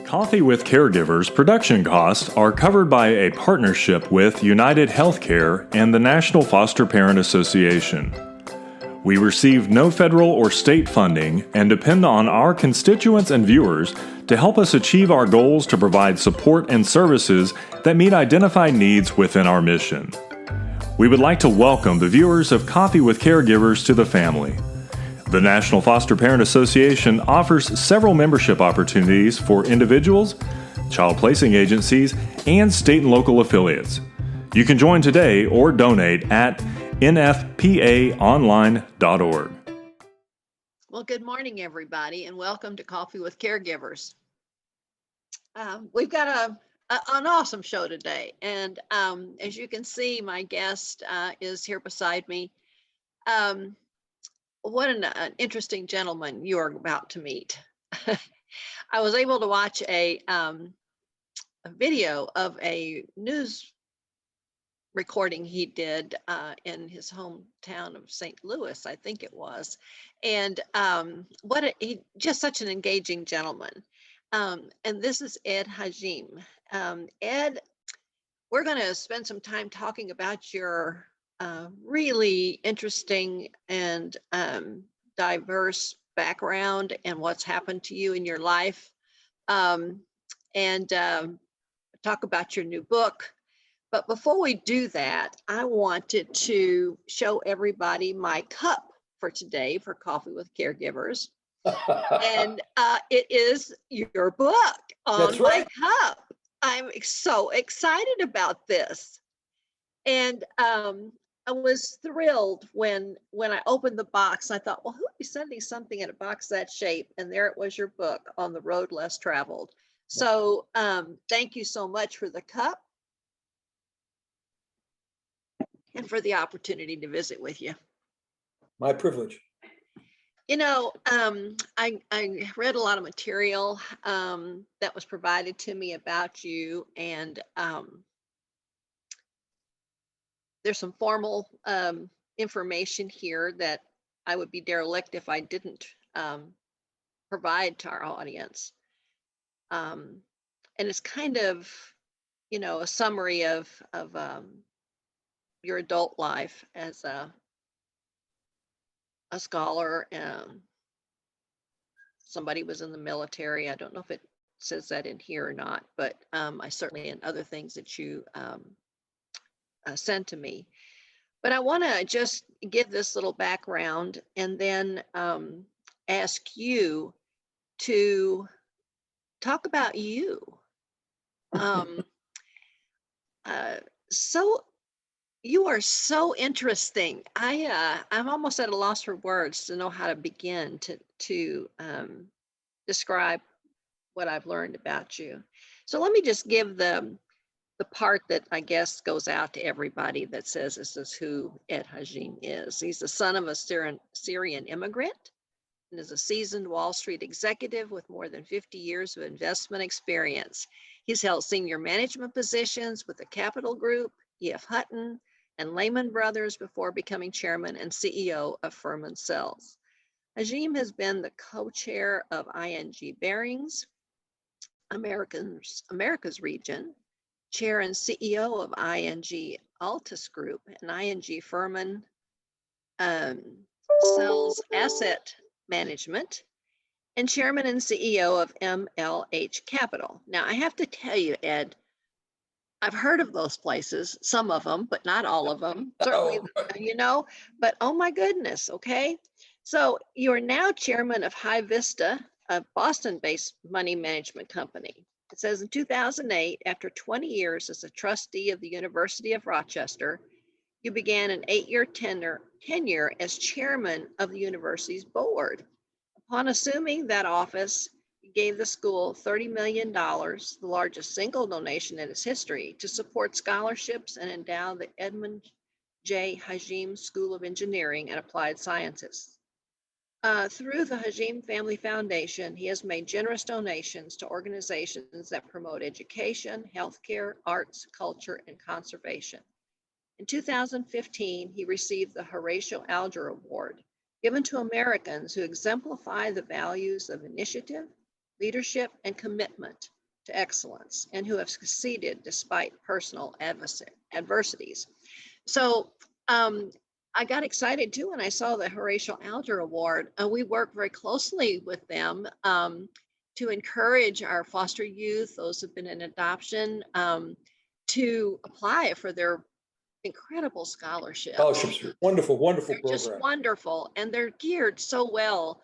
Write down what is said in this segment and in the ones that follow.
Coffee with Caregivers production costs are covered by a partnership with United Healthcare and the National Foster Parent Association. We receive no federal or state funding and depend on our constituents and viewers to help us achieve our goals to provide support and services that meet identified needs within our mission. We would like to welcome the viewers of Coffee with Caregivers to the family. The National Foster Parent Association offers several membership opportunities for individuals, child placing agencies, and state and local affiliates. You can join today or donate at nfpaonline.org. Well, good morning, everybody, and welcome to Coffee with Caregivers. We've got an awesome show today, and as you can see, my guest is here beside me. What an interesting gentleman you are about to meet. I was able to watch a video of a news recording he did in his hometown of St. Louis, I think it was. And he just such an engaging gentleman. And this is Ed Hajim. Ed, we're going to spend some time talking about your really interesting and diverse background and what's happened to you in your life, and talk about your new book. But before we do that, I wanted to show everybody my cup for today for Coffee with Caregivers. And it is your book on That's right. my cup. I'm so excited about this. And I was thrilled when I opened the box. I thought, well, who would be sending something in a box that shape? And there it was, your book, On the Road Less Traveled. So thank you so much for the cup and for the opportunity to visit with you. My privilege. You know, I read a lot of material that was provided to me about you, and there's some formal information here that I would be derelict if I didn't provide to our audience. And it's kind of, you know, a summary of your adult life as a scholar. Somebody was in the military. I don't know if it says that in here or not, but I certainly, in other things that you sent to me. But I want to just give this little background and then ask you to talk about you. So you are so interesting. I'm almost at a loss for words to know how to begin to describe what I've learned about you. So let me just give the part that I guess goes out to everybody that says this is who Ed Hajim is. He's the son of a Syrian immigrant and is a seasoned Wall Street executive with more than 50 years of investment experience. He's held senior management positions with the Capital Group, E.F. Hutton, and Lehman Brothers before becoming chairman and CEO of Furman Selz. Hajim has been the co-chair of ING Barings, America's region, chair and CEO of ING Aeltus Group and ING Furman Selz Asset Management, and chairman and CEO of MLH Capital. Now, I have to tell you, Ed, I've heard of those places, some of them, but not all of them. Certainly, you know, but oh my goodness, okay? So you are now chairman of High Vista, a Boston-based money management company. It says in 2008, after 20 years as a trustee of the University of Rochester, you began an 8-year tenure as chairman of the university's board. Upon assuming that office, you gave the school $30 million, the largest single donation in its history, to support scholarships and endow the Edmund J. Hajim School of Engineering and Applied Sciences. Through the Hajim Family Foundation, he has made generous donations to organizations that promote education, healthcare, arts, culture, and conservation. In 2015, he received the Horatio Alger Award, given to Americans who exemplify the values of initiative, leadership, and commitment to excellence and who have succeeded despite personal adversities. So I got excited too when I saw the Horatio Alger Award. We work very closely with them to encourage our foster youth, those who've been in adoption, to apply for their incredible scholarship. Scholarships, wonderful, wonderful They're program. just wonderful, and they're geared so well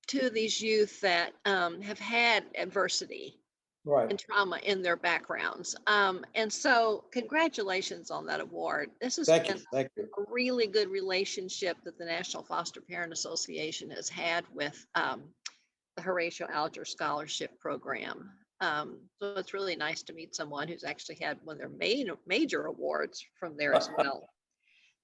to these youth that have had adversity Right. and trauma in their backgrounds. And so congratulations on that award. This has Thank been you. Thank you. a really good relationship that the National Foster Parent Association has had with the Horatio Alger Scholarship Program. So it's really nice to meet someone who's actually had one of their major awards from there as well.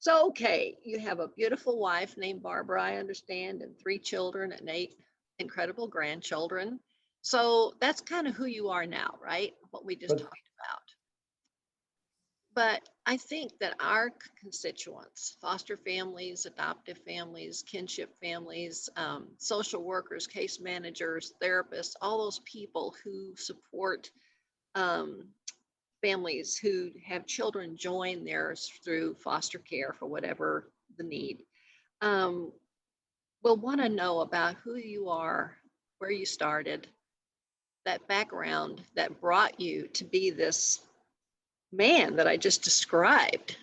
So, okay, you have a beautiful wife named Barbara, I understand, and 3 children and 8 incredible grandchildren. So that's kind of who you are now, right? What we just talked about. But I think that our constituents, foster families, adoptive families, kinship families, social workers, case managers, therapists, all those people who support families who have children join theirs through foster care for whatever the need, will want to know about who you are, where you started, that background that brought you to be this man that I just described,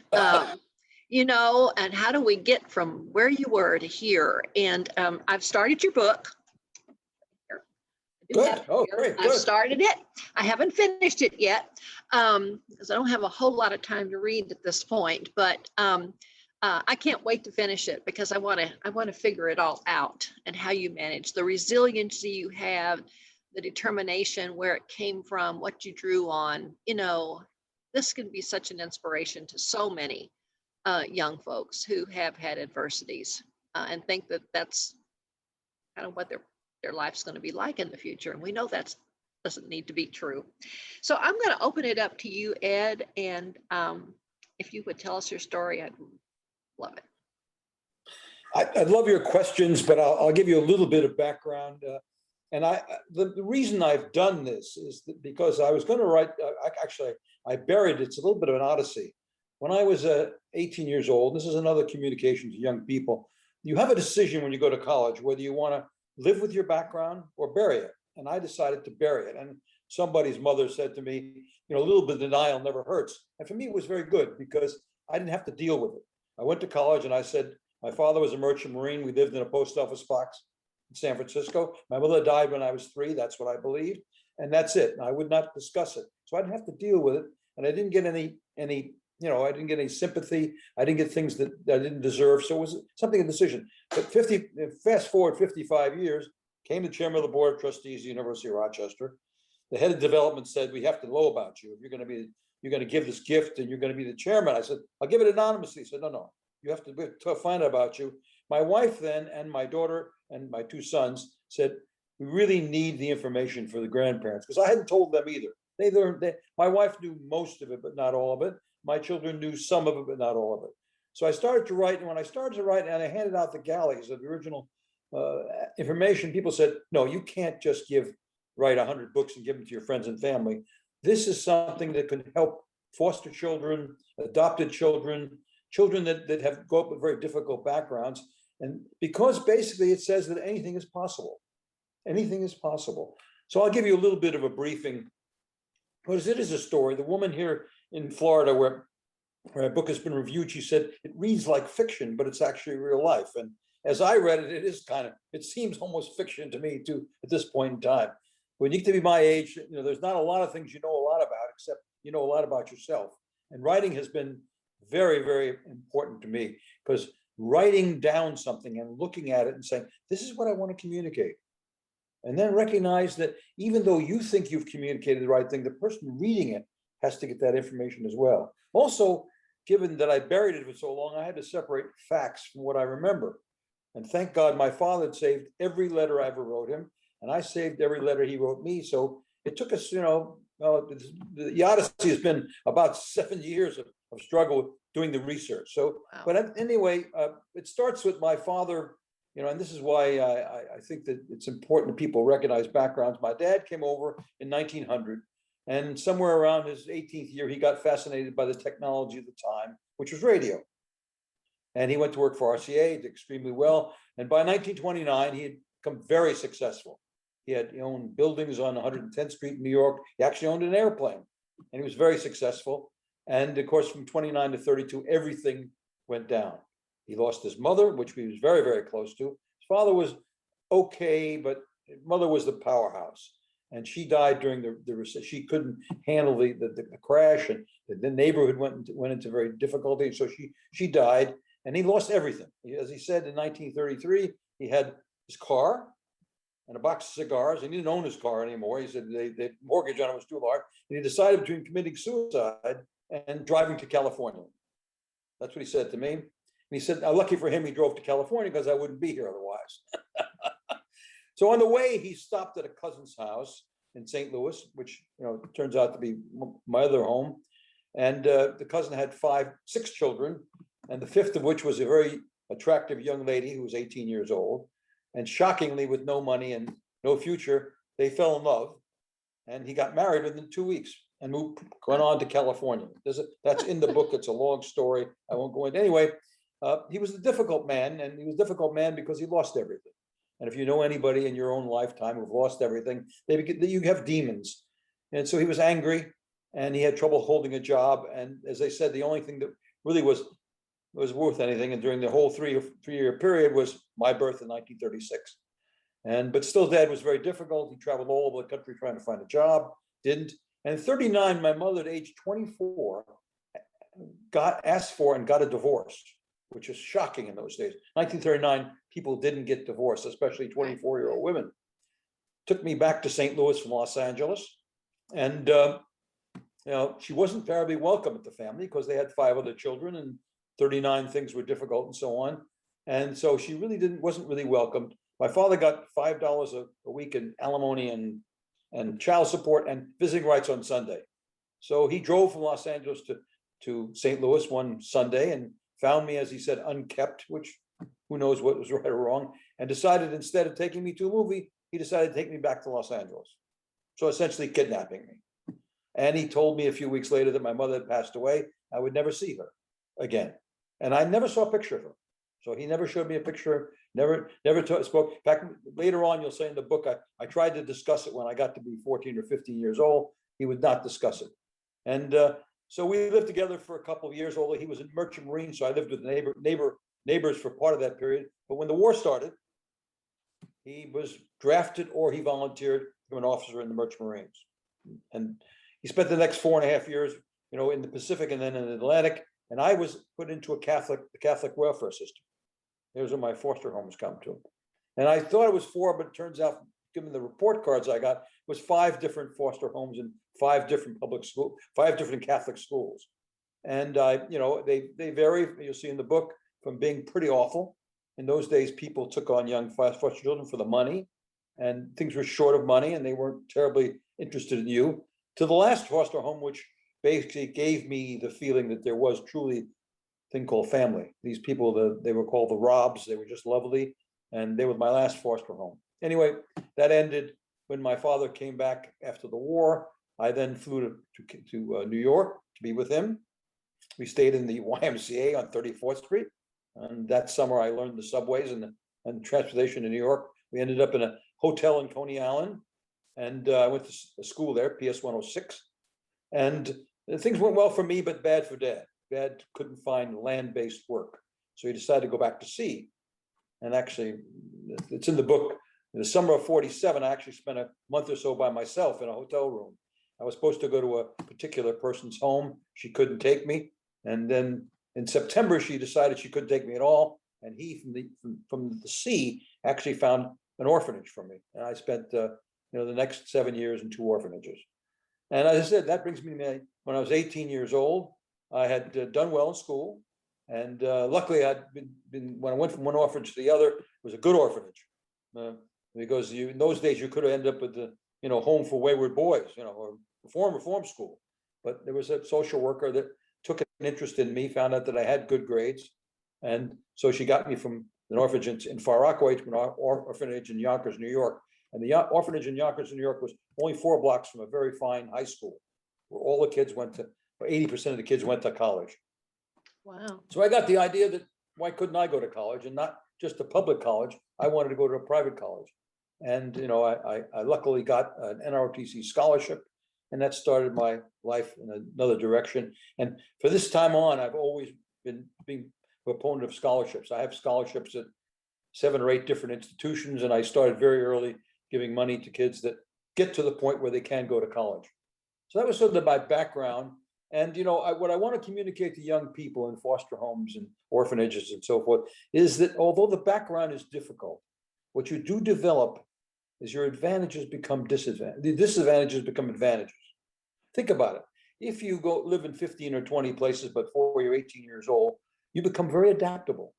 you know, and how do we get from where you were to here? And I've started your book. Good. Oh, great. I've Good. started it. I haven't finished it yet because I don't have a whole lot of time to read at this point, but I can't wait to finish it because I want to figure it all out and how you manage the resiliency you have, the determination, where it came from, what you drew on. You know, this can be such an inspiration to so many young folks who have had adversities and think that that's kind of what their life's going to be like in the future. And we know that doesn't need to be true. So I'm going to open it up to you, Ed. And if you would tell us your story, I'd love it. I love your questions, but I'll give you a little bit of background. And the reason I've done this is that because I was going to write, actually, I buried it. It's a little bit of an odyssey. When I was 18 years old, this is another communication to young people. You have a decision when you go to college, whether you want to live with your background or bury it. And I decided to bury it. And somebody's mother said to me, you know, a little bit of denial never hurts. And for me, it was very good because I didn't have to deal with it. I went to college and I said, my father was a merchant marine. We lived in a post office box in San Francisco. My mother died when I was 3. That's what I believed. And that's it. And I would not discuss it. So I didn't have to deal with it. And I didn't get any, you know, I didn't get any sympathy. I didn't get things that I didn't deserve. So it was something, a decision. But fast forward 55 years, came the chairman of the board of trustees of the University of Rochester. The head of development said, we have to know about you. If you're going to give this gift and you're going to be the chairman. I said, I'll give it anonymously. He said, no, you have to find out about you. My wife then and my daughter and my 2 sons said, we really need the information for the grandparents because I hadn't told them either. My wife knew most of it, but not all of it. My children knew some of it, but not all of it. So I started to write, and when I started to write, and I handed out the galleys of the original information, people said, no, you can't just write 100 books and give them to your friends and family. This is something that can help foster children, adopted children, children that have grown up with very difficult backgrounds. And because basically it says that anything is possible. Anything is possible. So I'll give you a little bit of a briefing, because it is a story. The woman here in Florida where a book has been reviewed, she said, it reads like fiction, but it's actually real life. And as I read it, it seems almost fiction to me too at this point in time. When you get to be my age, you know, there's not a lot of things you know a lot about, except you know a lot about yourself. And writing has been very, very important to me, because writing down something and looking at it and saying, this is what I want to communicate. And then recognize that even though you think you've communicated the right thing, the person reading it has to get that information as well. Also, given that I buried it for so long, I had to separate facts from what I remember. And thank God my father had saved every letter I ever wrote him, and I saved every letter he wrote me. So it took us, you know, the odyssey has been about 7 years of struggle doing the research. So, wow. But anyway, it starts with my father, you know, and this is why I think that it's important that people recognize backgrounds. My dad came over in 1900 And somewhere around his 18th year, he got fascinated by the technology of the time, which was radio. And he went to work for RCA, did extremely well. And by 1929, he had become very successful. He owned buildings on 110th Street in New York. He actually owned an airplane, and he was very successful. And of course, from 29 to 32, everything went down. He lost his mother, which he was very, very close to. His father was okay, but his mother was the powerhouse. And she died during the recession. She couldn't handle the crash, and the neighborhood went into very difficulty. So she died, and he lost everything. As he said in 1933, he had his car and a box of cigars, and he didn't own his car anymore. He said the mortgage on it was too large, and he decided between committing suicide and driving to California. That's what he said to me. And he said, lucky for him, he drove to California because I wouldn't be here otherwise. So on the way, he stopped at a cousin's house in St. Louis, which turns out to be my other home. And the cousin had 6 children, and the 5th of which was a very attractive young lady who was 18 years old. And shockingly, with no money and no future, they fell in love. And he got married within 2 weeks and went on to California. That's in the book. It's a long story. I won't go into. Anyway, he was a difficult man, and he was a difficult man because he lost everything. And if you know anybody in your own lifetime who've lost everything, you have demons. And so he was angry, and he had trouble holding a job. And as I said, the only thing that really was worth anything, and during the whole three-year period, was my birth in 1936. But still, Dad was very difficult. He traveled all over the country trying to find a job, didn't. And at 39, my mother, at age 24, asked for and got a divorce, which is shocking in those days. 1939, people didn't get divorced, especially 24-year-old women. Took me back to St. Louis from Los Angeles. And she wasn't terribly welcome at the family because they had 5 other children, and 39 things were difficult and so on. And so she really wasn't really welcomed. My father got $5 a week in alimony and child support and visiting rights on Sunday. So he drove from Los Angeles to St. Louis one Sunday and found me, as he said, unkept, which who knows what was right or wrong, and decided, instead of taking me to a movie, he decided to take me back to Los Angeles. So essentially kidnapping me. And he told me a few weeks later that my mother had passed away. I would never see her again. And I never saw a picture of her. So he never showed me a picture, never spoke. In fact, later on, you'll say in the book, I tried to discuss it when I got to be 14 or 15 years old. He would not discuss it. And so we lived together for a couple of years, although he was a merchant marine. So I lived with neighbors for part of that period. But when the war started, he was drafted or he volunteered to become an officer in the merchant marines. And he spent the next 4.5 years, in the Pacific and then in the Atlantic. And I was put into the Catholic welfare system. Those are my foster homes come to. And I thought it was 4, but it turns out, given the report cards I got, it was 5 different foster homes in 5 different public schools, 5 different Catholic schools. And they vary, you'll see in the book, from being pretty awful. In those days, people took on young foster children for the money, and things were short of money, and they weren't terribly interested in you, to the last foster home, which basically gave me the feeling that there was truly a thing called family. These people, they were called the Robs. They were just lovely, and they were my last foster home. Anyway, that ended when my father came back after the war. I then flew to New York to be with him. We stayed in the YMCA on 34th Street, and that summer I learned the subways and the transportation in New York. We ended up in a hotel in Coney Island, and I went to a school there, PS 106, and things went well for me, but bad for Dad. Dad couldn't find land-based work, so he decided to go back to sea. And actually, it's in the book. In the summer of 47, I actually spent a month or so by myself in a hotel room. I was supposed to go to a particular person's home. She couldn't take me. And then in September, she decided she couldn't take me at all. And he, from the sea, actually found an orphanage for me. And I spent the next 7 years in 2 orphanages. And as I said, that brings me to when I was 18 years old. I had done well in school. And luckily, I'd been when I went from one orphanage to the other, it was a good orphanage. Because in those days, you could have ended up with the home for wayward boys, or reform school. But there was a social worker that took an interest in me, found out that I had good grades. And so she got me from an orphanage in Far Rockaway to an orphanage in Yonkers, New York, And the orphanage in Yonkers, New York was only 4 blocks from a very fine high school where all the kids went to, or 80% of the kids went to college. Wow. So I got the idea that why couldn't I go to college, and not just a public college? I wanted to go to a private college. And, I luckily got an NROTC scholarship, and that started my life in another direction. And for this time on, I've always been being a proponent of scholarships. I have scholarships at 7 or 8 different institutions, and I started very early giving money to kids that get to the point where they can go to college. So that was sort of my background. And, what I want to communicate to young people in foster homes and orphanages and so forth is that although the background is difficult, what you do develop is your advantages become disadvantages. The disadvantages become advantages. Think about it. If you go live in 15 or 20 places, but before you're 18 years old, you become very adaptable.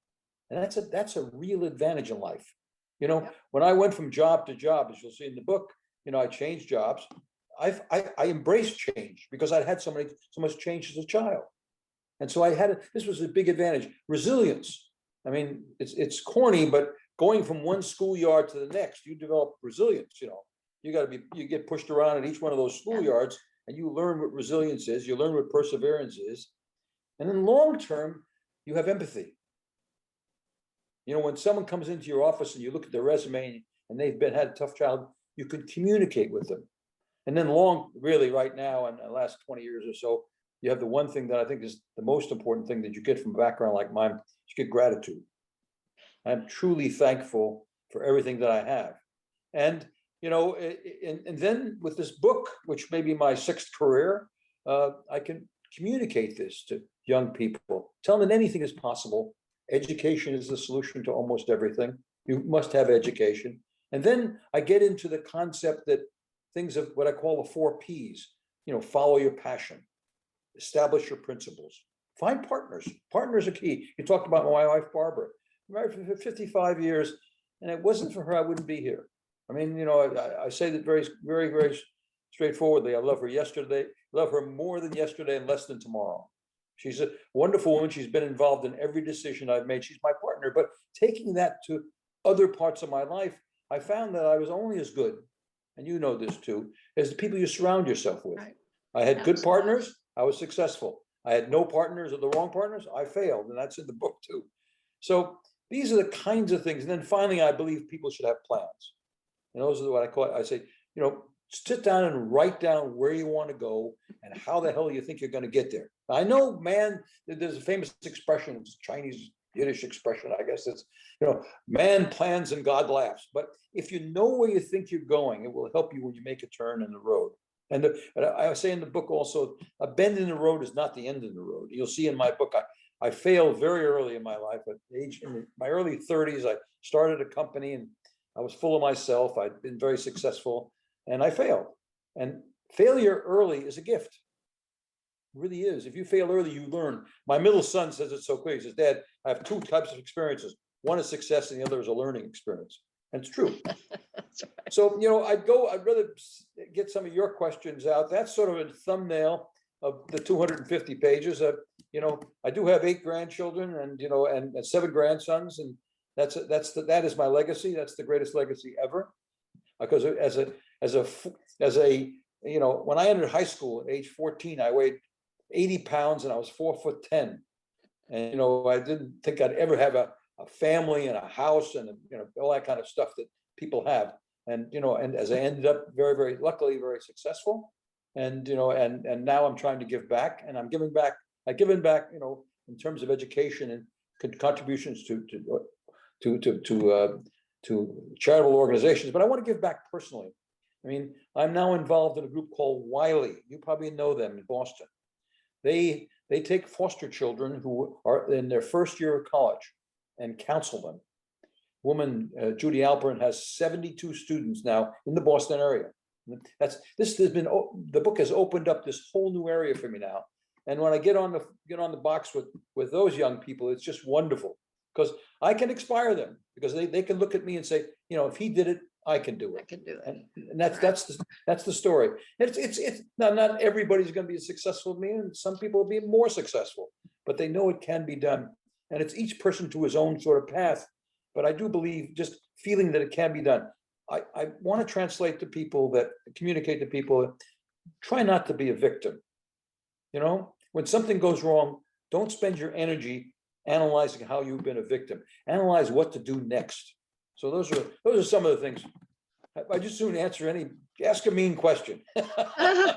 And that's a real advantage in life. When I went from job to job, as you'll see in the book, I changed jobs. I embraced change because I'd had so much change as a child. And so this was a big advantage. Resilience. I mean, it's corny, but going from one schoolyard to the next, you develop resilience. You get pushed around in each one of those schoolyards, and you learn what resilience is, you learn what perseverance is. And then long term, you have empathy. When someone comes into your office and you look at their resume and they've had a tough childhood, you can communicate with them. And then really right now, in the last 20 years or so, you have the one thing that I think is the most important thing that you get from a background like mine, you get gratitude. I'm truly thankful for everything that I have. And, and then with this book, which may be my 6th career, I can communicate this to young people, tell them that anything is possible. Education is the solution to almost everything. You must have education. And then I get into the concept that things of what I call the 4 Ps, follow your passion, establish your principles, find partners. Partners are key. You talked about my wife, Barbara. I'm married for 55 years, and it wasn't for her, I wouldn't be here. I mean, I say that very, very, very straightforwardly. I love her yesterday, love her more than yesterday and less than tomorrow. She's a wonderful woman. She's been involved in every decision I've made. She's my partner. But taking that to other parts of my life, I found that I was only as good, and you know this too, as the people you surround yourself with. Right. I had good partners, I was successful. I had no partners or the wrong partners, I failed. And that's in the book too. So these are the kinds of things. And then finally, I believe people should have plans. And those are what I call it. I say, sit down and write down where you want to go and how the hell you think you're going to get there. I know, man, there's a famous expression, it's a Chinese Yiddish expression, I guess it's, man plans and God laughs. But if you know where you think you're going, it will help you when you make a turn in the road. And I say in the book also, a bend in the road is not the end of the road. You'll see in my book, I failed very early in my life. In my early 30s, I started a company and I was full of myself. I'd been very successful and I failed. And failure early is a gift. It really is. If you fail early, you learn. My middle son says it so clear. He says, Dad, I have 2 types of experiences. One is success and the other is a learning experience. And it's true. That's right. So, I'd rather get some of your questions out. That's sort of a thumbnail of the 250 pages. I do have 8 grandchildren and 7 grandsons. And that is my legacy. That's the greatest legacy ever. Because when I entered high school at age 14, I weighed 80 pounds and I was 4'10". And, I didn't think I'd ever have a family and a house and, all that kind of stuff that people have. And, and as I ended up very, very luckily, very successful. And, and now I'm trying to give back, and I'm giving back. I've given back, in terms of education and contributions to charitable organizations, but I want to give back personally. I mean, I'm now involved in a group called Wiley. You probably know them in Boston. They take foster children who are in their first year of college and counsel them. Woman, Judy Alpern, has 72 students now in the Boston area. The book has opened up this whole new area for me now. And when I get on the box with those young people, it's just wonderful because I can inspire them because they can look at me and say, if he did it, I can do it. I can do it. And that's the story. It's not everybody's going to be as successful as me, and some people will be more successful, but they know it can be done. And it's each person to his own sort of path. But I do believe just feeling that it can be done. I want to translate to people that communicate to people, try not to be a victim. You know, when something goes wrong, don't spend your energy analyzing how you've been a victim. Analyze what to do next. So those are some of the things. I just soon answer ask a mean question. Well,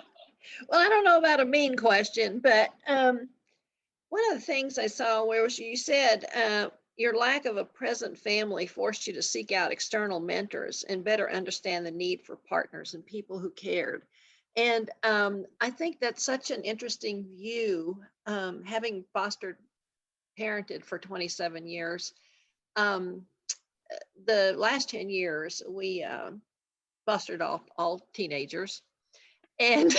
I don't know about a mean question, but one of the things I saw where was you said your lack of a present family forced you to seek out external mentors and better understand the need for partners and people who cared. And I think that's such an interesting view, having parented for 27 years. The last 10 years, we fostered all teenagers. And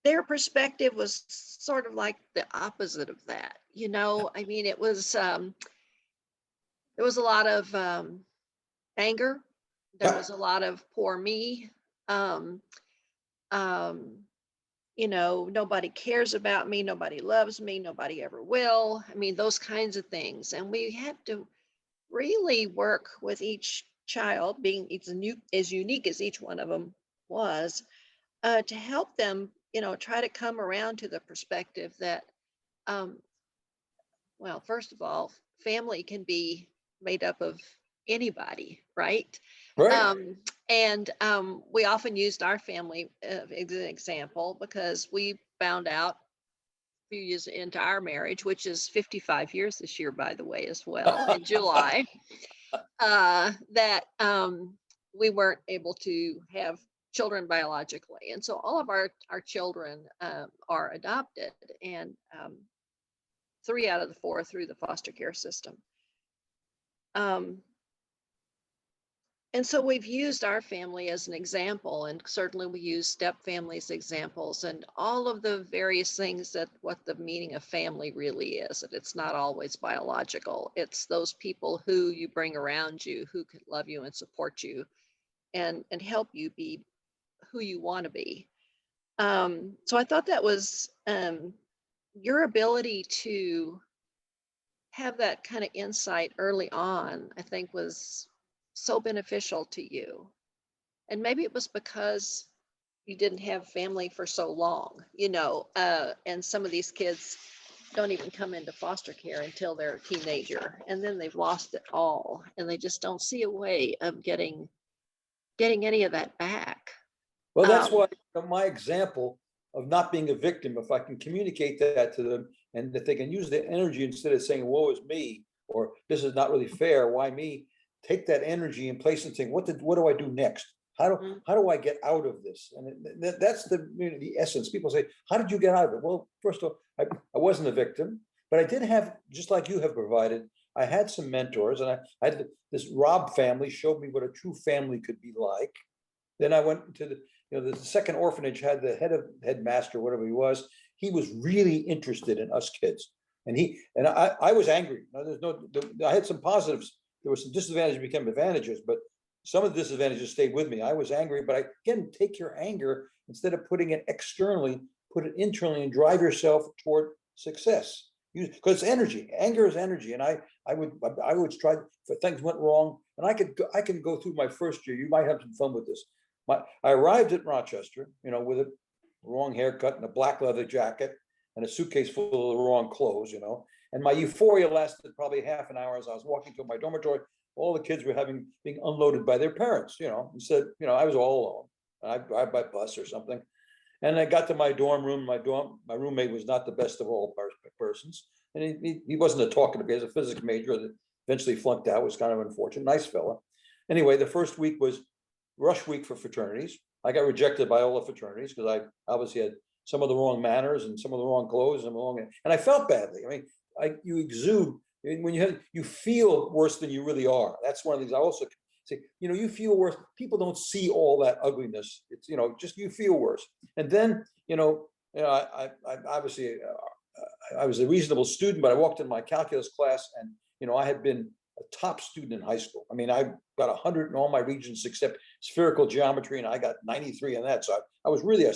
their perspective was sort of like the opposite of that. You know, I mean, it was, there was a lot of anger. There was a lot of poor me. You know, nobody cares about me. Nobody loves me. Nobody ever will. I mean, those kinds of things. And we had to really work with each child, being as unique as each one of them was, to help them, you know, try to come around to the perspective that, well, first of all, family can be made up of anybody, right? Right. And we often used our family as an example because we found out a few years into our marriage, which is 55 years this year, by the way, as well, in July, that we weren't able to have children biologically. And so all of our children are adopted, and 3 out of the 4 through the foster care system. And so we've used our family as an example, and certainly we use step families examples and all of the various things that what the meaning of family really is, that it's not always biological. It's those people who you bring around you, who can love you and support you and help you be who you want to be. So I thought that was your ability to have that kind of insight early on, I think was so beneficial to you. And maybe it was because you didn't have family for so long, you know, and some of these kids don't even come into foster care until they're a teenager, and then they've lost it all, and they just don't see a way of getting any of that back. Well, that's why my example of not being a victim, if I can communicate that to them and that they can use the energy instead of saying, woe is me, or this is not really fair, why me? Take that energy and place it and think, what do I do next? How do I get out of this? And that's the essence. People say, how did you get out of it? Well, first of all, I wasn't a victim, but I did have, just like you have provided, I had some mentors, and I had this Rob family showed me what a true family could be like. Then I went to the second orphanage, had the headmaster, whatever he was. He was really interested in us kids, and I was angry. I had some positives. There were some disadvantages became advantages, but some of the disadvantages stayed with me. I was angry, but again, take your anger, instead of putting it externally, put it internally and drive yourself toward success. Because it's energy. Anger is energy. And I would try, if things went wrong, and I can go through my first year. You might have some fun with this. I arrived at Rochester, with a wrong haircut and a black leather jacket and a suitcase full of the wrong clothes, and my euphoria lasted probably half an hour. As I was walking to my dormitory, all the kids were being unloaded by their parents, instead, I was all alone. I'd drive by bus or something. And I got to my dorm room. My roommate was not the best of all persons. And he wasn't a talkative. He was a physics major that eventually flunked out. It was kind of unfortunate. Nice fella. Anyway, the first week was rush week for fraternities. I got rejected by all the fraternities because I obviously had some of the wrong manners and some of the wrong clothes and I felt badly. I mean, you exude when you feel worse than you really are. That's one of the things I also say. You feel worse. People don't see all that ugliness. It's just you feel worse. And then I obviously I was a reasonable student, but I walked in my calculus class, and I had been a top student in high school. I mean, I got 100 in all my regions except spherical geometry, and I got 93 in that. So I was really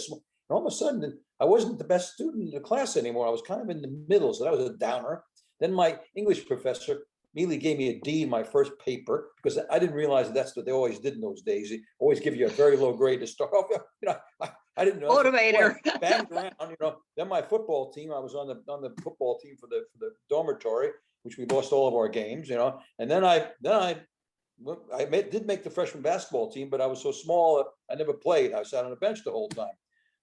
and all of a sudden, I wasn't the best student in the class anymore. I was kind of in the middle, so that was a downer. Then my English professor, immediately gave me a D in my first paper because I didn't realize that's what they always did in those days. They always give you a very low grade to start off. I didn't know. Motivator. I banged around, Then my football team, I was on the football team for the dormitory, which we lost all of our games, And then I did make the freshman basketball team, but I was so small, I never played. I sat on the bench the whole time.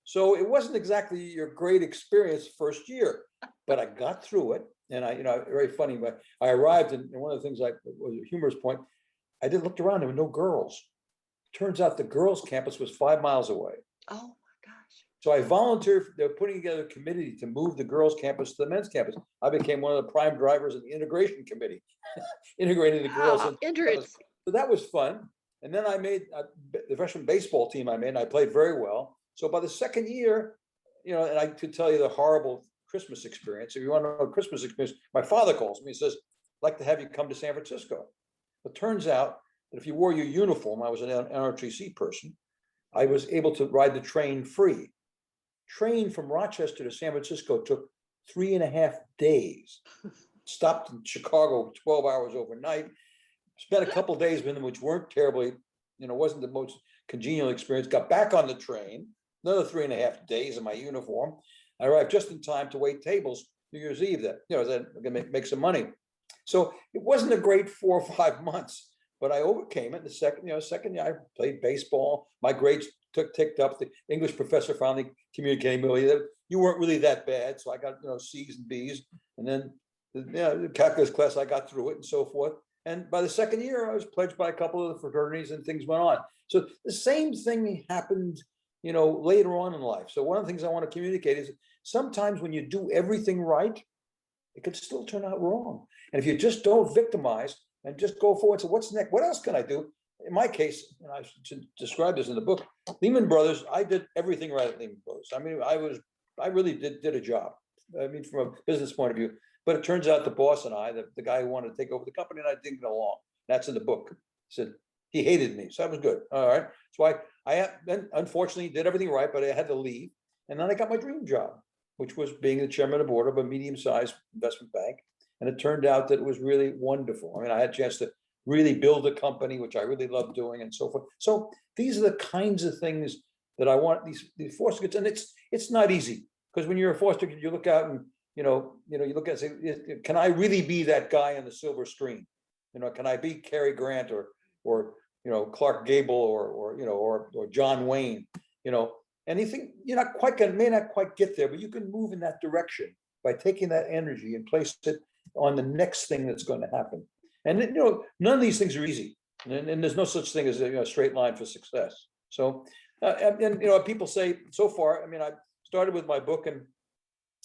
So it wasn't exactly your great experience first year, but I got through it. And very funny, but I arrived and one of the things was a humorous point. I looked around, there were no girls. Turns out the girls' campus was 5 miles away. Oh my gosh. So I volunteered, they're putting together a committee to move the girls' campus to the men's campus. I became one of the prime drivers in the integration committee, integrating the girls. So that was fun. And then I made the freshman baseball team and I played very well. So by the second year, and I could tell you the horrible Christmas experience. If you want to know Christmas experience, my father calls me and says, "I'd like to have you come to San Francisco." It turns out that if you wore your uniform, I was an NRTC person, I was able to ride the train free. Train from Rochester to San Francisco took 3.5 days. Stopped in Chicago 12 hours overnight. Spent a couple of days with them, which weren't terribly, wasn't the most congenial experience. Got back on the train, another 3.5 days in my uniform. I arrived just in time to wait tables New Year's Eve. That I'm gonna make some money. So it wasn't a great 4 or 5 months, but I overcame it. The second year I played baseball. My grades ticked up. The English professor finally communicated with me that you weren't really that bad. So I got C's and B's, and then the calculus class I got through it and so forth. And by the second year, I was pledged by a couple of the fraternities and things went on. So the same thing happened, later on in life. So one of the things I want to communicate is sometimes when you do everything right, it could still turn out wrong. And if you just don't victimize and just go forward, so what's next? What else can I do? In my case, and I should describe this in the book, Lehman Brothers, I did everything right at Lehman Brothers. I mean, I really did a job. I mean, from a business point of view. But it turns out the boss and I, the guy who wanted to take over the company, and I didn't get along. That's in the book. He said he hated me, so that was good. All right. So I then unfortunately did everything right, but I had to leave. And then I got my dream job, which was being the chairman of the board of a medium-sized investment bank. And it turned out that it was really wonderful. I mean, I had a chance to really build a company, which I really love doing, and so forth. So these are the kinds of things that I want these foster kids, and it's not easy because when you're a foster kid, you look out and you look at and say, can I really be that guy on the silver screen? Can I be Cary Grant or Clark Gable or John Wayne? Anything may not quite get there, but you can move in that direction by taking that energy and place it on the next thing that's going to happen. And none of these things are easy, and there's no such thing as a straight line for success. So, people say so far. I mean, I started with my book, and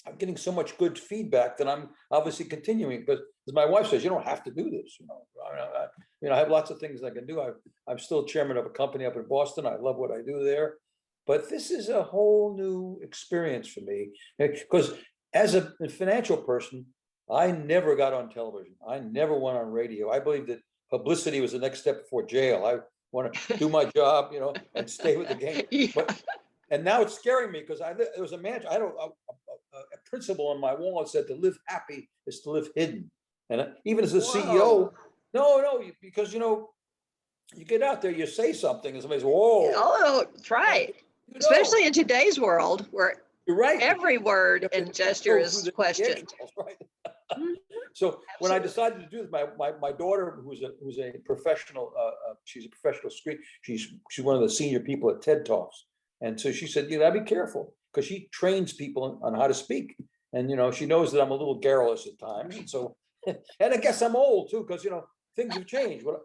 I'm getting so much good feedback that I'm obviously continuing because, as my wife says, you don't have to do this. I have lots of things I can do. I'm still chairman of a company up in Boston. I love what I do there, but this is a whole new experience for me because as a financial person, I never got on television. I never went on radio. I believe that publicity was the next step before jail. I want to do my job, and stay with the game. Yeah. And now it's scaring me because there was a principle on my wall that said to live happy is to live hidden. And even as a CEO, because you get out there, you say something, and somebody's whoa. Oh, that's right. Especially in today's world where you're right. Every word and gesture is questioned. Right. So when I decided to do this, my daughter, who's a professional, she's a professional she's one of the senior people at TED Talks, and so she said, "I'd be careful," because she trains people on how to speak, and she knows that I'm a little garrulous at times, and so, and I guess I'm old too, because things have changed. What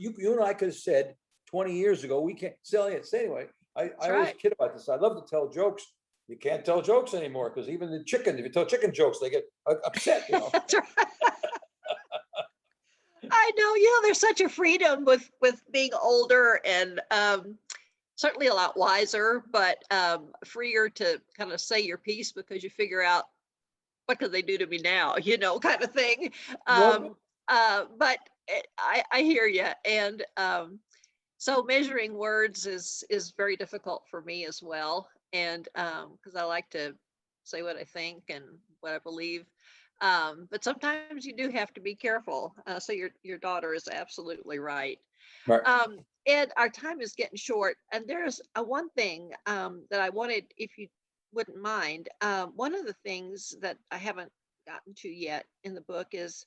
you and I could have said 20 years ago, we can't say it. So anyway, I always kid about this. I love to tell jokes. You can't tell jokes anymore because even the chicken, if you tell chicken jokes, they get upset. That's right. I know, there's such a freedom with being older and certainly a lot wiser, but freer to kind of say your piece because you figure out what could they do to me now, kind of thing. But I hear you. And so measuring words is very difficult for me as well. And because I like to say what I think and what I believe. But sometimes you do have to be careful. So your daughter is absolutely right. Right. Ed, our time is getting short, and there's one thing that I wanted, if you wouldn't mind. One of the things that I haven't gotten to yet in the book is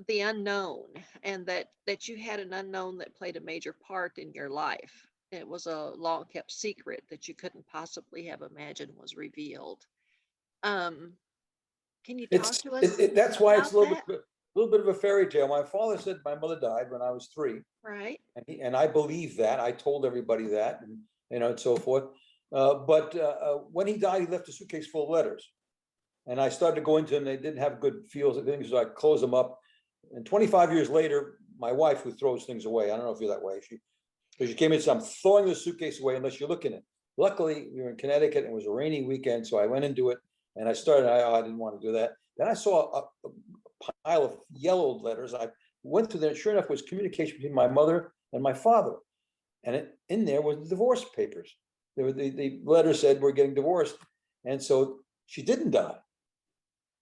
the unknown, and that you had an unknown that played a major part in your life. It was a long kept secret that you couldn't possibly have imagined was revealed. Um, can you talk to us That's why it's about that? a little bit of a fairy tale. My father said my mother died when I was 3, Right. and I believe that. I told everybody that, and so forth. But when he died, he left a suitcase full of letters, and I started to go into them. They didn't have good feels of things, so I closed them up. And 25 years later, my wife, who throws things away, I don't know if you're that way, she came in and said, I'm throwing the suitcase away unless you look in it. Luckily, we were in Connecticut and it was a rainy weekend, so I went into it and I started, I didn't want to do that. Then I saw a pile of yellowed letters. I went through there, sure enough, was communication between my mother and my father. And in there was the divorce papers. The letter said, we're getting divorced. And so she didn't die.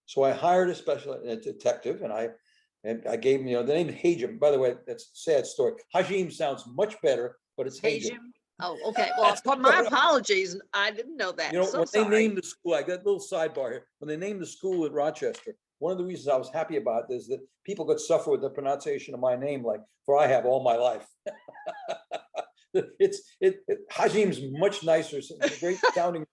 So I hired a detective, and I gave him, the name Hajim. By the way, that's a sad story. Hajim sounds much better, but it's Hajim. Hajim. Oh, okay. Well, my apologies. I didn't know that. So when sorry. they named the school, I got a little sidebar here. When they named the school at Rochester, one of the reasons I was happy about this is that people could suffer with the pronunciation of my name, like, for I have all my life. Hajim's much nicer, it's a great sounding,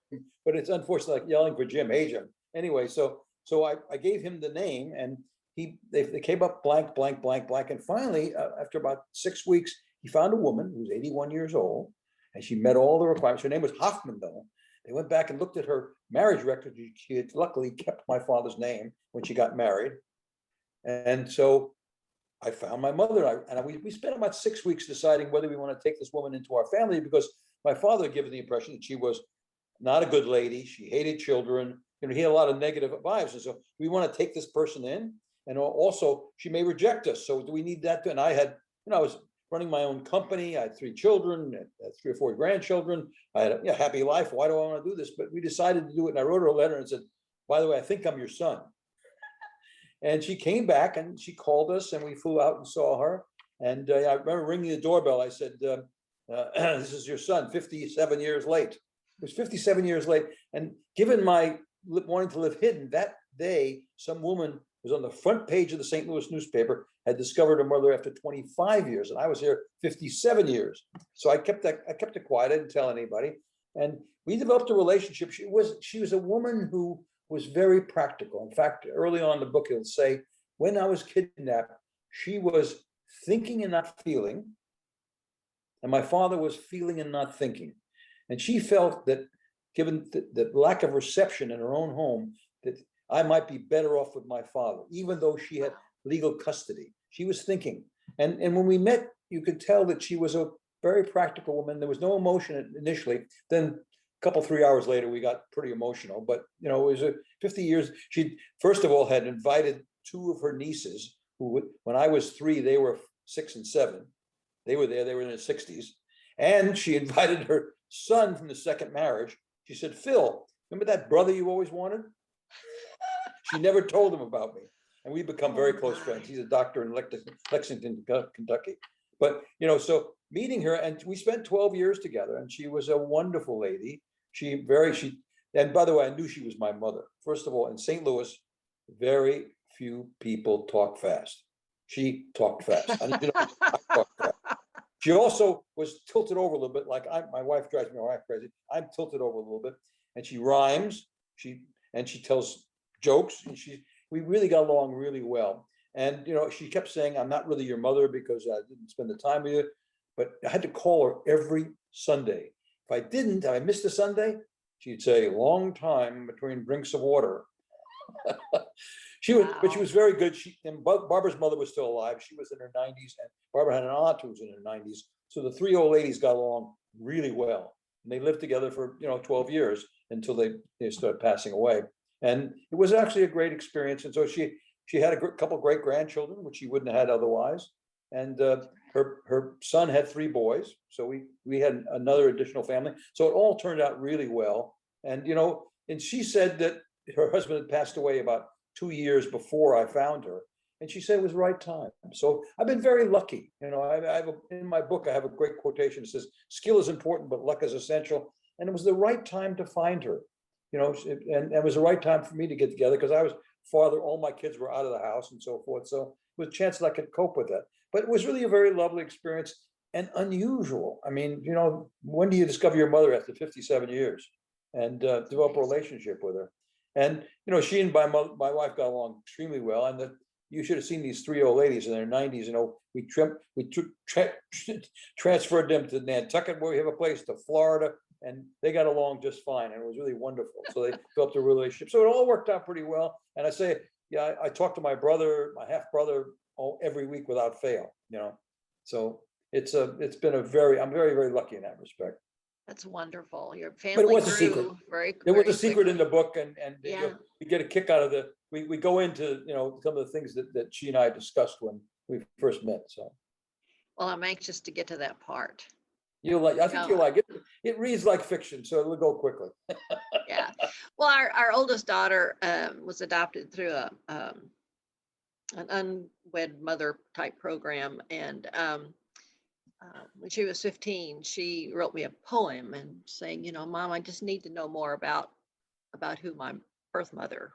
but it's unfortunately like yelling for Jim, Hajim. Anyway, so I gave him the name, and they came up blank, blank, blank, blank. And finally, after about 6 weeks, he found a woman who was 81 years old, and she met all the requirements. Her name was Hoffman, though. They went back and looked at her marriage record. She had luckily kept my father's name when she got married. And so I found my mother, and we spent about 6 weeks deciding whether we want to take this woman into our family, because my father had given the impression that she was not a good lady. She hated children. He had a lot of negative vibes. And so we want to take this person in. And also, she may reject us. So do we need that? And I had, I was running my own company. I had 3 children, 3 or 4 grandchildren. I had a happy life. Why do I want to do this? But we decided to do it. And I wrote her a letter and said, by the way, I think I'm your son. And she came back and she called us, and we flew out and saw her. And I remember ringing the doorbell. I said, this is your son, 57 years late. It was 57 years late. And given my wanting to live hidden, that day, some woman was on the front page of the St. Louis newspaper, had discovered her mother after 25 years. And I was here 57 years. So I kept it quiet. I didn't tell anybody. And we developed a relationship. She was a woman who was very practical. In fact, early on in the book, it'll say, when I was kidnapped, she was thinking and not feeling. And my father was feeling and not thinking. And she felt that, given the lack of reception in her own home, that I might be better off with my father, even though she had legal custody. She was thinking. And when we met, you could tell that she was a very practical woman. There was no emotion initially. Then a couple, 3 hours later, we got pretty emotional. But, it was 50 years. She, first of all, had invited 2 of her nieces, who, when I was 3, they were 6 and 7. They were there. They were in their 60s. And she invited her son from the second marriage. She said, Phil, remember that brother you always wanted? She never told him about me. And we've become very close friends. He's a doctor in Lexington, Kentucky. But, so meeting her, and we spent 12 years together, and she was a wonderful lady. And by the way, I knew she was my mother. First of all, in St. Louis, very few people talk fast. She talked fast. I talked fast. She also was tilted over a little bit, like my wife drives my wife crazy. I'm tilted over a little bit, and she rhymes. She tells jokes, and we really got along really well. And she kept saying, I'm not really your mother because I didn't spend the time with you, but I had to call her every Sunday. If I didn't, I missed a Sunday, she'd say, long time between drinks of water. But she was very good. And Barbara's mother was still alive. She was in her 90s, and Barbara had an aunt who was in her 90s. So the 3 old ladies got along really well. And they lived together for 12 years until they started passing away. And it was actually a great experience. And so she had a couple of great grandchildren, which she wouldn't have had otherwise. And her son had 3 boys. So we had another additional family. So it all turned out really well. And, and she said that her husband had passed away about 2 years before I found her. And she said it was the right time. So I've been very lucky. You know, in my book, I have a great quotation that says, skill is important, but luck is essential. And it was the right time to find her, you know, and it was the right time for me to get together because I was father, all my kids were out of the house and so forth. So it was a chance that I could cope with that. But it was really a very lovely experience and unusual. I mean, you know, when do you discover your mother after 57 years and develop a relationship with her? And, you know, she and my wife got along extremely well. And you should have seen these three old ladies in their 90s. You know, we transferred them to Nantucket, where we have a place, to Florida, and they got along just fine. And it was really wonderful. So they developed a relationship. So it all worked out pretty well. And I say, yeah, I talk to my brother, my half brother, every week without fail. You know, so it's been I'm very, very lucky in that respect. That's wonderful. Your family But it was a secret. There was a secret in the book, and you know, we get a kick out of we go into, you know, some of the things that she and I discussed when we first met. So, well, I'm anxious to get to that part. I think you'll like it. It reads like fiction, so it'll go quickly. Yeah. Well, our oldest daughter was adopted through an unwed mother type program, and when she was 15, she wrote me a poem and saying, you know, Mom, I just need to know more about who my birth mother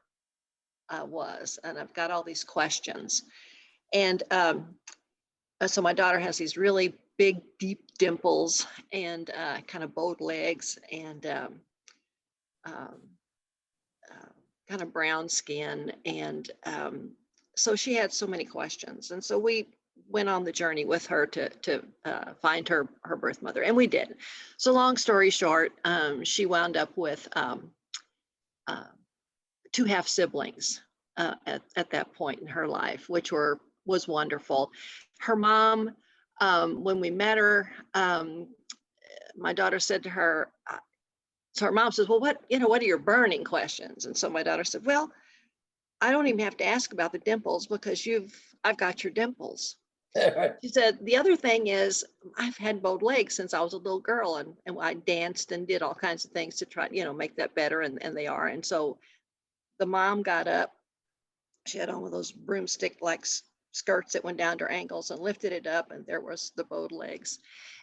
was. And I've got all these questions. And so my daughter has these really big, deep dimples and kind of bowed legs and kind of brown skin. And so she had so many questions. And so we went on the journey with her to find her birth mother, and we did. So long story short, she wound up with 2 half siblings at that point in her life, which was wonderful. Her mom, when we met her, my daughter said to her, so her mom says, well, what are your burning questions? And so my daughter said, well, I don't even have to ask about the dimples because I've got your dimples. She said, the other thing is I've had bowed legs since I was a little girl, and I danced and did all kinds of things to try, you know, make that better, and they are. And so the mom got up, she had on one of those broomstick like skirts that went down to her ankles, and lifted it up, and there was the bowed legs.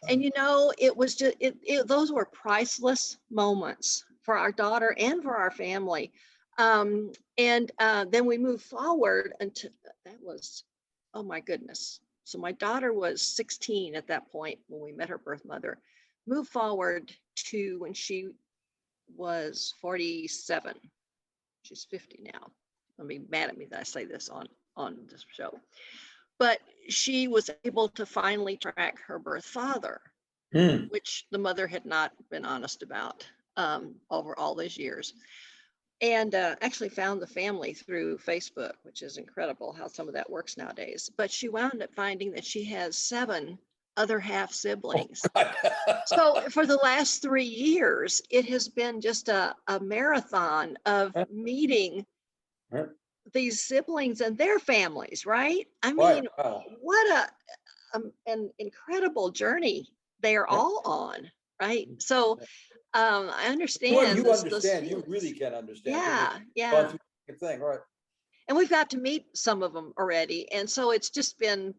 And you know, it was just those were priceless moments for our daughter and for our family. And then we moved forward until that was, oh my goodness. So my daughter was 16 at that point when we met her birth mother. Moved forward to when she was 47. She's 50 now. Don't be mad at me that I say this on this show. But she was able to finally track her birth father, which the mother had not been honest about over all those years. And actually found the family through Facebook, which is incredible how some of that works nowadays. But she wound up finding that she has 7 other half siblings. So for the last 3 years, it has been just a marathon of meeting these siblings and their families, right? I mean, what an incredible journey they are all on, right? So I understand. You understand. You really can understand. Yeah. Gone through the thing, right? And we've got to meet some of them already, and so it's been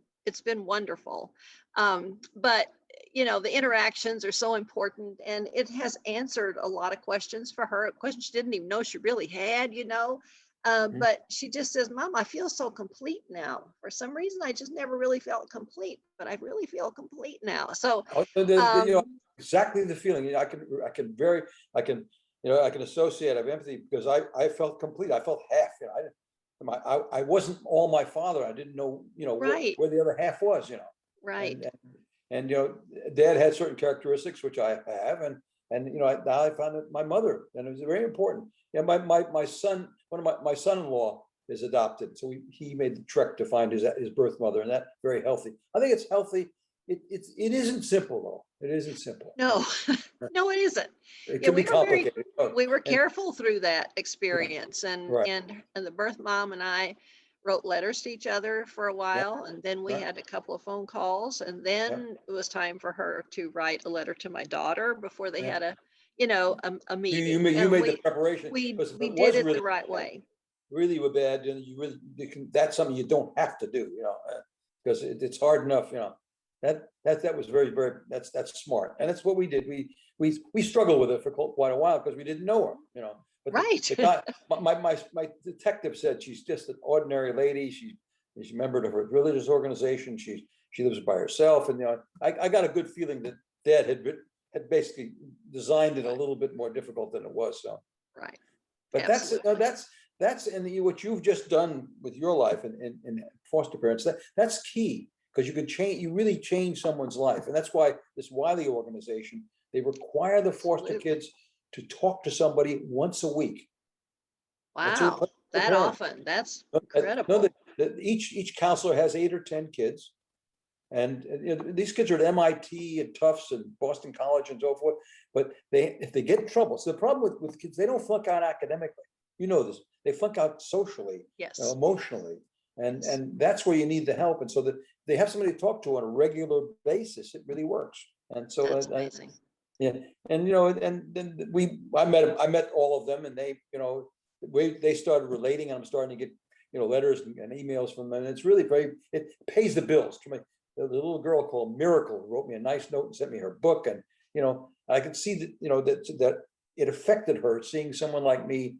wonderful. But you know, the interactions are so important, and it has answered a lot of questions for her. Questions she didn't even know she really had. You know, but she just says, "Mom, I feel so complete now. For some reason, I just never really felt complete, but I really feel complete now." So. You know, exactly the feeling. You know, I can associate. I have empathy because I felt complete. I felt half. You know, I wasn't all my father. I didn't know, you know, right. where the other half was. You know, right. And you know, Dad had certain characteristics which I have, and you know, now I found that my mother, and it was very important. Yeah, my son, my son-in-law is adopted, so he made the trek to find his birth mother, and that's very healthy. I think it's healthy. It isn't simple though. It isn't simple. No, no, it isn't. It can be complicated. We were careful through that experience, and the birth mom and I wrote letters to each other for a while, and then we had a couple of phone calls, and then it was time for her to write a letter to my daughter before they had a meeting. You made the preparation. We did it the right way. really were bad, and that's something you don't have to do, because it's hard enough, that was very, very, that's smart. And that's what we did. We struggled with it for quite a while because we didn't know her, but Right. the guy, my detective said she's just an ordinary lady. She's a member of a religious organization. She lives by herself. And, I got a good feeling that Dad had basically designed it a little bit more difficult than it was. So, Right. but that's what you've just done with your life and foster parents. That's key, because you really change someone's life. And that's why this Wiley organization, they require the foster kids to talk to somebody once a week. Wow, that often. That's incredible. Each counselor has 8 or 10 kids. And these kids are at MIT and Tufts and Boston College and so forth. But if they get in trouble, so the problem with kids, they don't flunk out academically. You know this. They flunk out socially, yes, emotionally. And that's where you need the help. And so that they have somebody to talk to on a regular basis, it really works. And so that's amazing. Yeah. And and then I met all of them, and they started relating, and I'm starting to get letters and emails from them. And it's really it pays the bills. The little girl called Miracle wrote me a nice note and sent me her book, and I could see that that it affected her, seeing someone like me,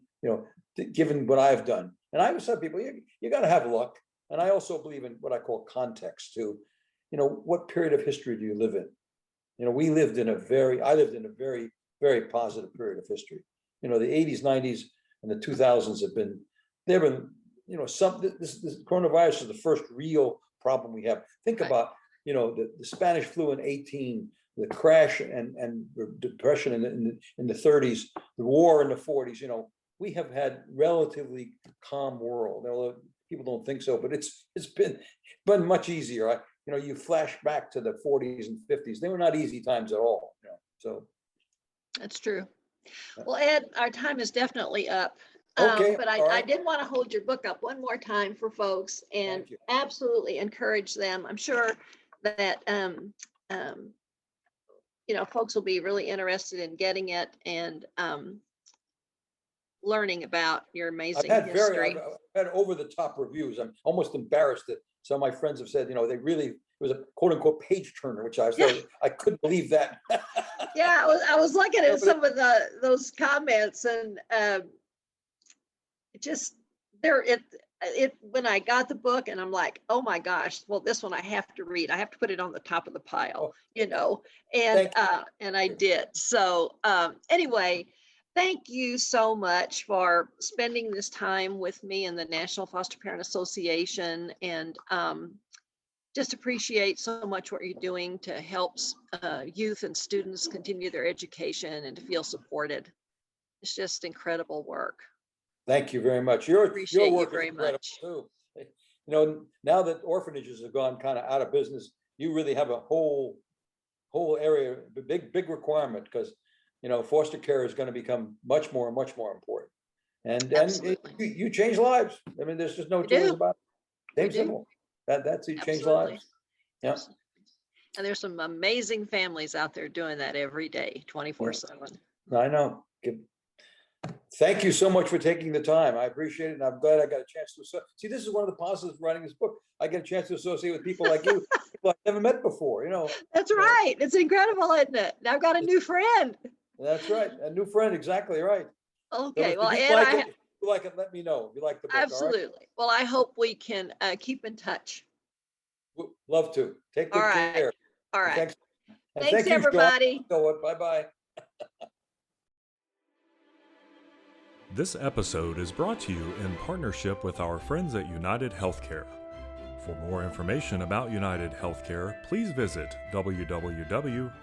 given what I've done. And I always tell people, you got to have luck. And I also believe in what I call context too. What period of history do you live in? I lived in a very, very positive period of history. The 80s, 90s, and the 2000s they've been, this coronavirus is the first real problem we have. Think about, the Spanish flu in 18, the crash and the depression in the 30s, the war in the 40s. We have had relatively calm world. Although people don't think so, but it's been much easier. You flash back to the 40s and 50s. They were not easy times at all. So that's true. Well, Ed, our time is definitely up. Okay, but I did want to hold your book up one more time for folks and absolutely encourage them. I'm sure that folks will be really interested in getting it and learning about your amazing history. I've had over the top reviews. I'm almost embarrassed that some of my friends have said, it was a quote unquote page turner, which I couldn't believe that. Yeah, I was looking at some of those comments, and when I got the book, and I'm like, oh my gosh, well, this one I have to read. I have to put it on the top of the pile, and I did. So anyway, thank you so much for spending this time with me and the National Foster Parent Association, and just appreciate so much what you're doing to help youth and students continue their education and to feel supported. It's just incredible work. Thank you very much. Your work is incredible too. Now that orphanages have gone kind of out of business, you really have a whole area, a big requirement, because foster care is going to become much more important. And you change lives. I mean, there's just no two ways about it. Same simple. That's you change lives. Yeah. And there's some amazing families out there doing that every day, 24/7. I know. Thank you so much for taking the time. I appreciate it. And I'm glad I got a chance to see. This is one of the positives of writing this book. I get a chance to associate with people like you, people I've never met before. That's right. It's incredible, isn't it? Now I've got a new friend. That's right. A new friend. Exactly right. Okay. So well, Ed, if you like it, let me know. If you like the book. Absolutely. All right? Well, I hope we can keep in touch. Love to. Take good care. All right. Thanks you, everybody. Bye-bye. This episode is brought to you in partnership with our friends at United Healthcare. For more information about United Healthcare, please visit www.uhc.com.